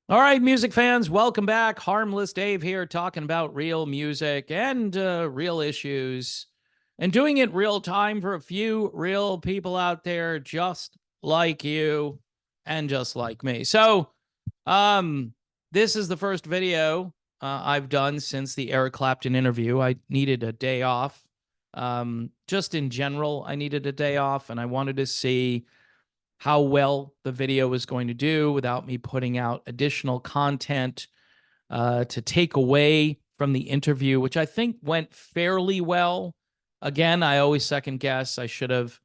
All right, music fans, welcome back. Harmless Dave here, talking about real music and real issues and doing it real time for a few real people out there just like you and just like me. Um, this is the first video I've done since the Eric Clapton interview. I needed a day off. Just in general, I needed a day off, and I wanted to see how well the video was going to do without me putting out additional content to take away from the interview, which I think went fairly well. Again, I always second guess. I should have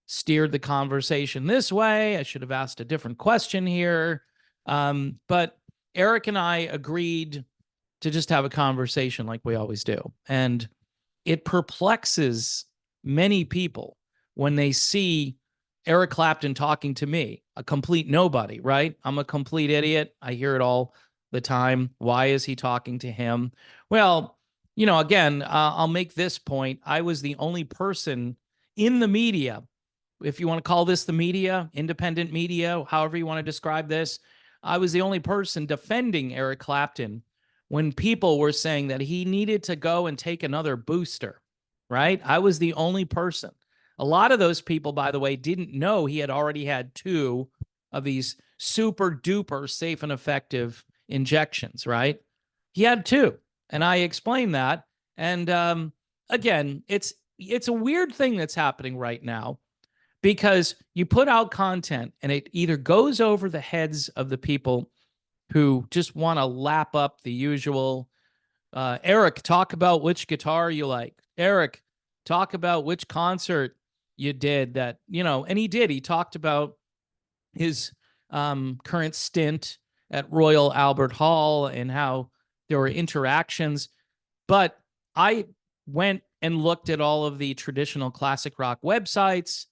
steered the conversation this way. I should have asked a different question here. But Eric and I agreed to just have a conversation like we always do. And it perplexes many people when they see Eric Clapton talking to me, a complete nobody, right? I'm a complete idiot. I hear it all the time. Why is he talking to him? Well, again, I'll make this point. I was the only person in the media, if you want to call this the media, independent media, however you want to describe this. I was the only person defending Eric Clapton when people were saying that he needed to go and take another booster, right? I was the only person. A lot of those people, by the way, didn't know he had already had two of these super duper safe and effective injections, right? He had two. And I explained that. And again, it's a weird thing that's happening right now because you put out content and it either goes over the heads of the people who just want to lap up the usual Eric, talk about which guitar you like. Eric, talk about which concert you did that, and he did. He talked about his current stint at Royal Albert Hall and how there were interactions. But I went and looked at all of the traditional classic rock websites,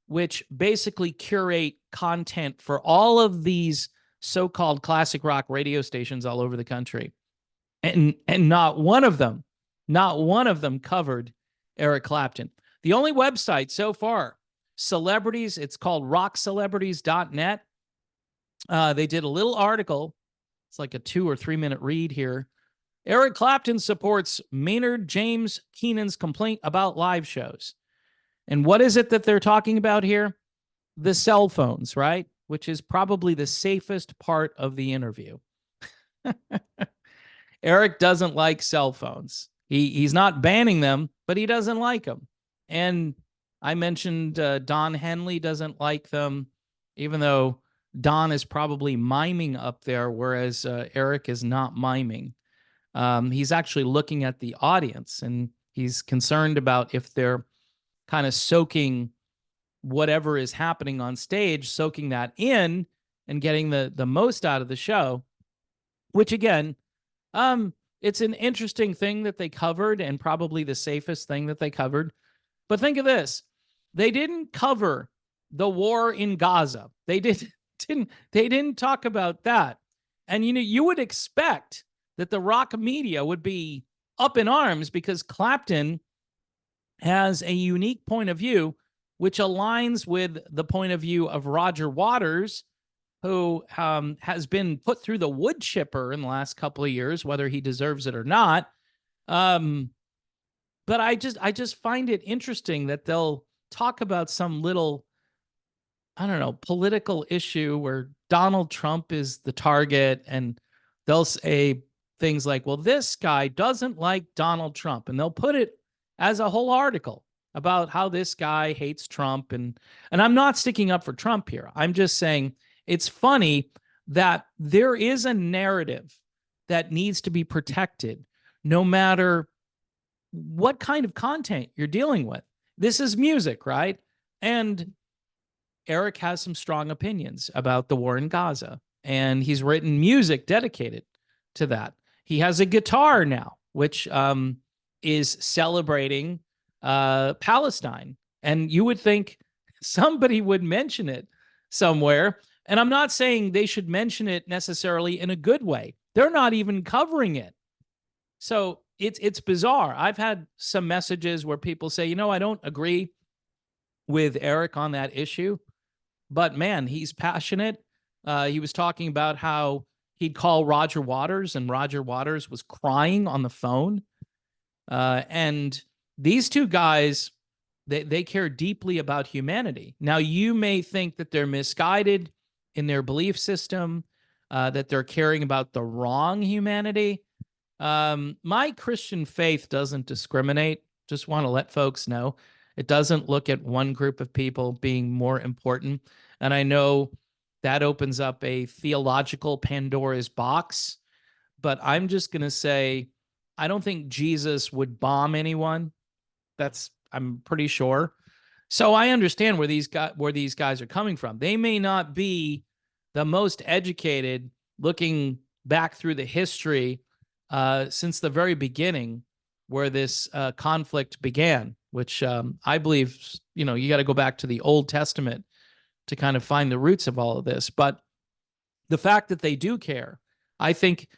which basically curate content for all of these so-called classic rock radio stations all over the country. And not one of them covered Eric Clapton. The only website so far, celebrities, it's called rockcelebrities.net. They did a little article. It's like a 2 or 3 minute read here. Eric Clapton supports Maynard James Keenan's complaint about live shows. And what is it that they're talking about here? The cell phones, right? Which is probably the safest part of the interview. Eric doesn't like cell phones. He's not banning them, but he doesn't like them. And I mentioned Don Henley doesn't like them, even though Don is probably miming up there, whereas Eric is not miming. He's actually looking at the audience, and he's concerned about if they're kind of soaking whatever is happening on stage, soaking that in and getting the most out of the show, which again, it's an interesting thing that they covered and probably the safest thing that they covered. But think of this. They didn't cover the war in Gaza. They didn't talk about that. And you would expect that the rock media would be up in arms because Clapton has a unique point of view which aligns with the point of view of Roger Waters, who has been put through the wood chipper in the last couple of years, whether he deserves it or not. But I just find it interesting that they'll talk about some little, I don't know, political issue where Donald Trump is the target, and they'll say things like, well, this guy doesn't like Donald Trump, and they'll put it as a whole article about how this guy hates Trump. And I'm not sticking up for Trump here. I'm just saying it's funny that there is a narrative that needs to be protected no matter what kind of content you're dealing with. This is music, right? And Eric has some strong opinions about the war in Gaza, and he's written music dedicated to that. He has a guitar now, which is celebrating Palestine. And you would think somebody would mention it somewhere. And I'm not saying they should mention it necessarily in a good way. They're not even covering it. So it's bizarre. I've had some messages where people say, I don't agree with Eric on that issue, but man, he's passionate. He was talking about how he'd call Roger Waters, and Roger Waters was crying on the phone. And these two guys, they care deeply about humanity. Now, you may think that they're misguided in their belief system, that they're caring about the wrong humanity. My Christian faith doesn't discriminate. Just want to let folks know. It doesn't look at one group of people being more important. And I know that opens up a theological Pandora's box, but I'm just going to say, I don't think Jesus would bomb anyone. I'm pretty sure. So I understand where these guys are coming from. They may not be the most educated looking back through the history since the very beginning where this conflict began, which I believe, you got to go back to the Old Testament to kind of find the roots of all of this. But the fact that they do care, I think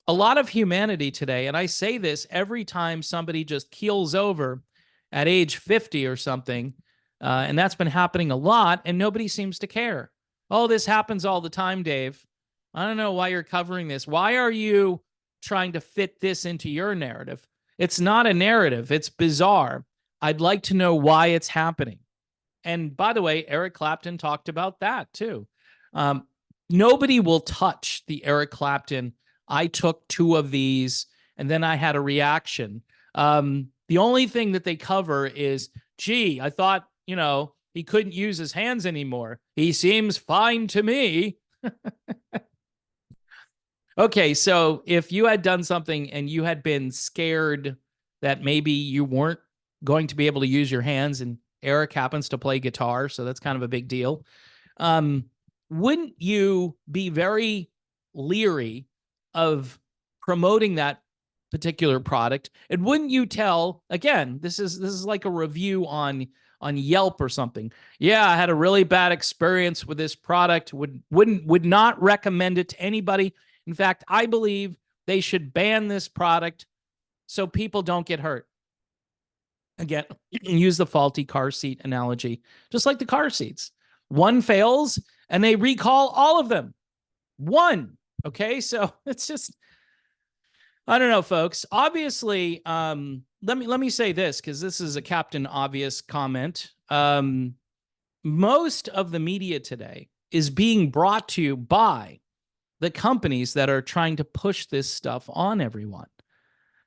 a lot of humanity today, and I say this every time somebody just keels over at age 50 or something, and that's been happening a lot, and nobody seems to care. Oh, this happens all the time, Dave. I don't know why you're covering this. Why are you trying to fit this into your narrative? It's not a narrative. It's bizarre. I'd like to know why it's happening. And by the way, Eric Clapton talked about that too. Nobody will touch the Eric Clapton, I took 2 of these and then I had a reaction. The only thing that they cover is, gee, I thought, he couldn't use his hands anymore. He seems fine to me. Okay, so if you had done something and you had been scared that maybe you weren't going to be able to use your hands, and Eric happens to play guitar, so that's kind of a big deal, wouldn't you be very leery of promoting that particular product? And wouldn't you tell, again, this is like a review on Yelp or something. Yeah, I had a really bad experience with this product. Would not recommend it to anybody. In fact, I believe they should ban this product so people don't get hurt. Again, use the faulty car seat analogy, just like the car seats. One fails and they recall all of them. One. Okay, so it's just, I don't know, folks. Obviously, let me say this, because this is a Captain Obvious comment. Most of the media today is being brought to you by the companies that are trying to push this stuff on everyone.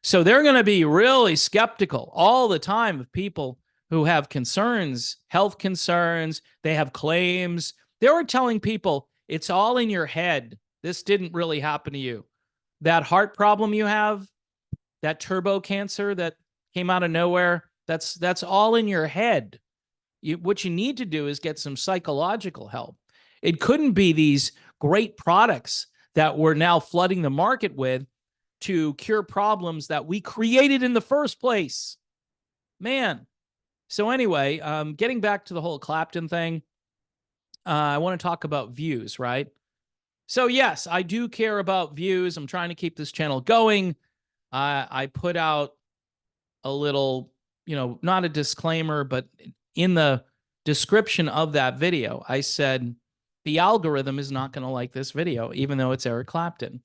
So they're going to be really skeptical all the time of people who have concerns, health concerns. They have claims. They were telling people it's all in your head. This didn't really happen to you. That heart problem you have, that turbo cancer that came out of nowhere, that's all in your head. What you need to do is get some psychological help. It couldn't be these great products that we're now flooding the market with to cure problems that we created in the first place. Man. So anyway, getting back to the whole Clapton thing, I want to talk about views, right? So yes, I do care about views. I'm trying to keep this channel going. I put out a little, not a disclaimer, but in the description of that video, I said, the algorithm is not going to like this video, even though it's Eric Clapton.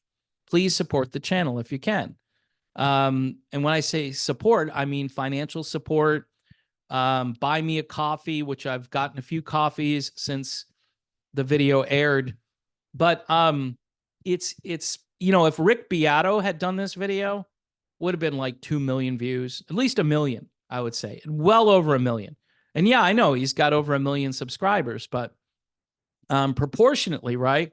Please support the channel if you can. And when I say support, I mean financial support. Buy me a coffee, which I've gotten a few coffees since the video aired. But it's if Rick Beato had done this video, would have been like 2 million views, at least 1 million, I would say, well over 1 million. And yeah, I know he's got over 1 million subscribers, but proportionately, right?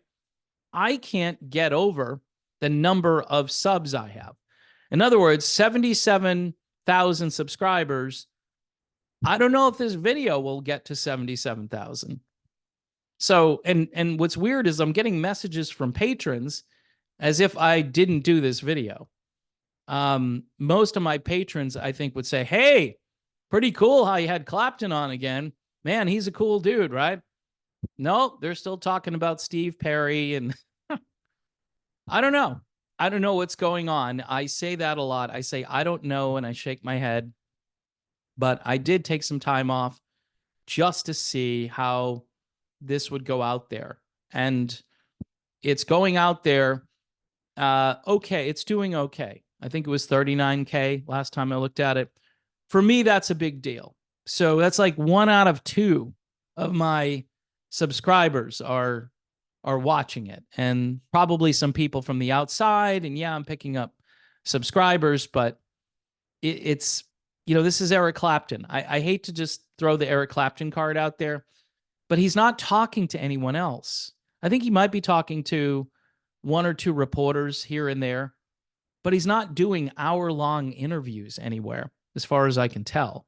I can't get over the number of subs I have. In other words, 77,000 subscribers. I don't know if this video will get to 77,000. So, and what's weird is I'm getting messages from patrons as if I didn't do this video. Most of my patrons, I think, would say, hey, pretty cool how you had Clapton on again. Man, he's a cool dude, right? No, they're still talking about Steve Perry, and I don't know. I don't know what's going on. I say that a lot. I say, I don't know, and I shake my head. But I did take some time off just to see how this would go out there. And It's going out there. Okay, it's doing okay. I think it was 39K last time I looked at it. For me, that's a big deal. So that's like 1 out of 2 of my subscribers are watching it, and probably some people from the outside. And yeah, I'm picking up subscribers, but it's this is Eric Clapton. I hate to just throw the Eric Clapton card out there, but he's not talking to anyone else. I think he might be talking to 1 or 2 reporters here and there, but he's not doing hour-long interviews anywhere, as far as I can tell.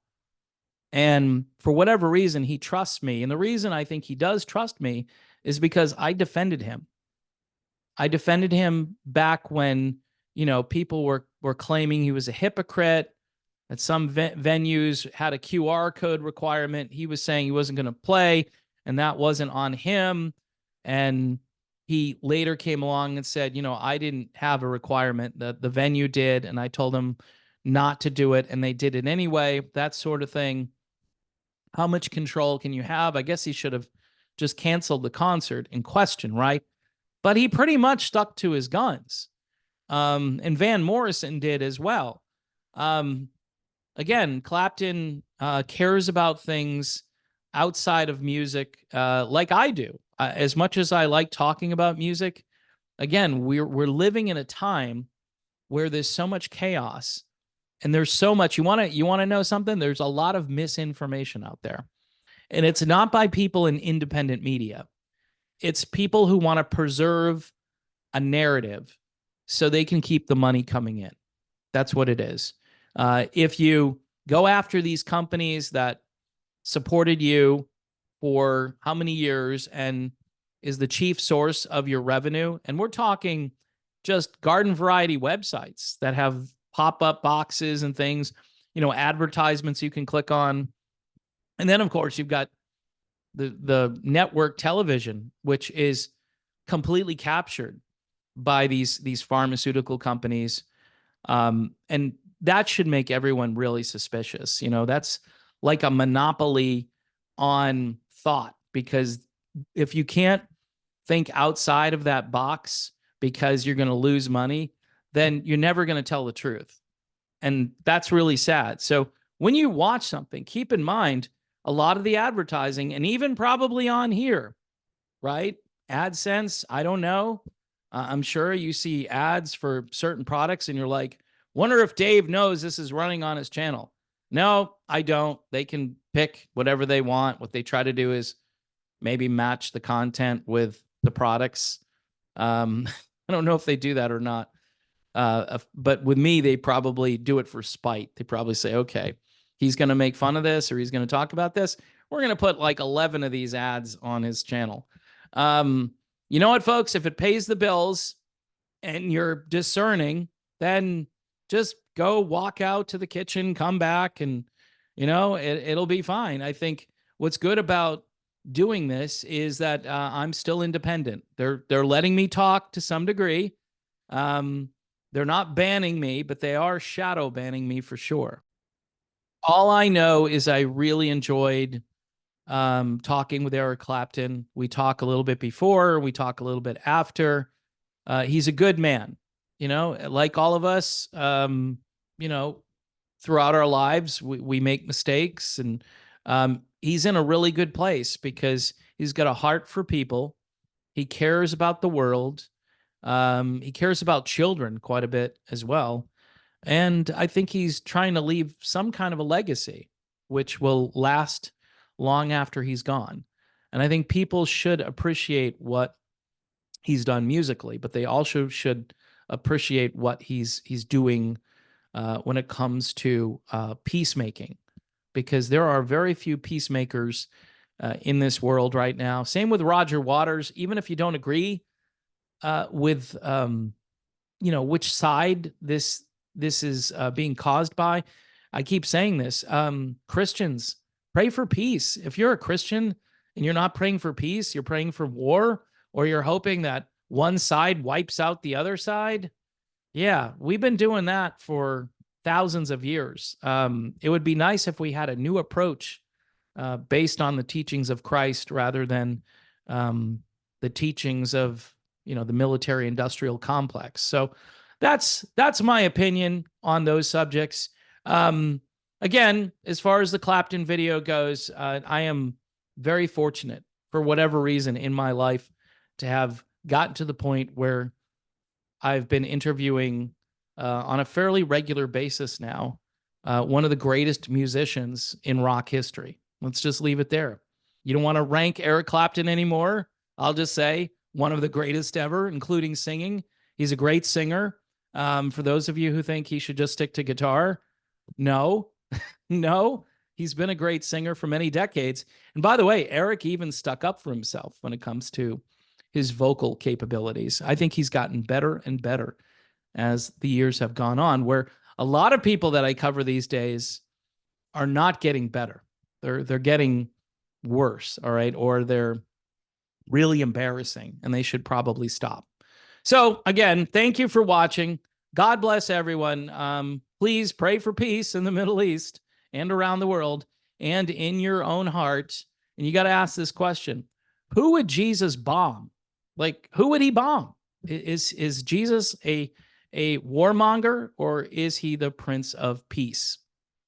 And for whatever reason, he trusts me. And the reason I think he does trust me is because I defended him. I defended him back when, people were claiming he was a hypocrite, that some venues had a QR code requirement. He was saying he wasn't going to play, and that wasn't on him. And he later came along and said, I didn't have a requirement, that the venue did, and I told them not to do it, and they did it anyway, that sort of thing. How much control can you have? I guess he should have just canceled the concert in question, right? But he pretty much stuck to his guns. And Van Morrison did as well. Again, Clapton cares about things outside of music, like I do. As much as I like talking about music, again, we're living in a time where there's so much chaos, and there's so much. You want to know something? There's a lot of misinformation out there, and it's not by people in independent media. It's people who want to preserve a narrative so they can keep the money coming in. That's what it is. If you go after these companies that supported you for how many years and is the chief source of your revenue, and we're talking just garden variety websites that have pop-up boxes and things, advertisements you can click on. And then, of course, you've got the network television, which is completely captured by these pharmaceutical companies. And that should make everyone really suspicious. That's like a monopoly on thought, because if you can't think outside of that box because you're going to lose money, then you're never going to tell the truth. And that's really sad. So when you watch something, keep in mind a lot of the advertising, and even probably on here, right? AdSense, I don't know. I'm sure you see ads for certain products and you're like, wonder if Dave knows this is running on his channel. No, I don't. They can pick whatever they want. What they try to do is maybe match the content with the products. I don't know if they do that or not. But with me, they probably do it for spite. They probably say, okay, he's going to make fun of this, or he's going to talk about this. We're going to put like 11 of these ads on his channel. You know what, folks? If it pays the bills and you're discerning, then just go walk out to the kitchen, come back, and, it'll be fine. I think what's good about doing this is that I'm still independent. They're letting me talk to some degree. They're not banning me, but they are shadow banning me for sure. All I know is I really enjoyed talking with Eric Clapton. We talk a little bit before, we talk a little bit after. He's a good man, like all of us, throughout our lives, we make mistakes, and he's in a really good place because he's got a heart for people. He cares about the world. He cares about children quite a bit as well. And I think he's trying to leave some kind of a legacy, which will last long after he's gone. And I think people should appreciate what he's done musically, but they also should appreciate what he's doing when it comes to peacemaking, because there are very few peacemakers in this world right now. Same with Roger Waters. Even if you don't agree with which side this is being caused by, I keep saying this. Christians, pray for peace. If you're a Christian and you're not praying for peace, you're praying for war, or you're hoping that one side wipes out the other side. Yeah, we've been doing that for thousands of years. It would be nice if we had a new approach based on the teachings of Christ rather than the teachings of the military industrial complex. So that's my opinion on those subjects. Again, as far as the Clapton video goes, I am very fortunate for whatever reason in my life to have gotten to the point where I've been interviewing on a fairly regular basis now one of the greatest musicians in rock history. Let's just leave it there. You don't want to rank Eric Clapton anymore? I'll just say one of the greatest ever, including singing. He's a great singer. For those of you who think he should just stick to guitar, no, no, he's been a great singer for many decades. And by the way, Eric even stuck up for himself when it comes to his vocal capabilities. I think he's gotten better and better as the years have gone on, where a lot of people that I cover these days are not getting better. They're getting worse, all right? Or they're really embarrassing and they should probably stop. So again, thank you for watching. God bless everyone. Please pray for peace in the Middle East and around the world and in your own heart. And you got to ask this question: who would Jesus bomb? Like, who would he bomb? Is Jesus a warmonger, or is he the Prince of Peace?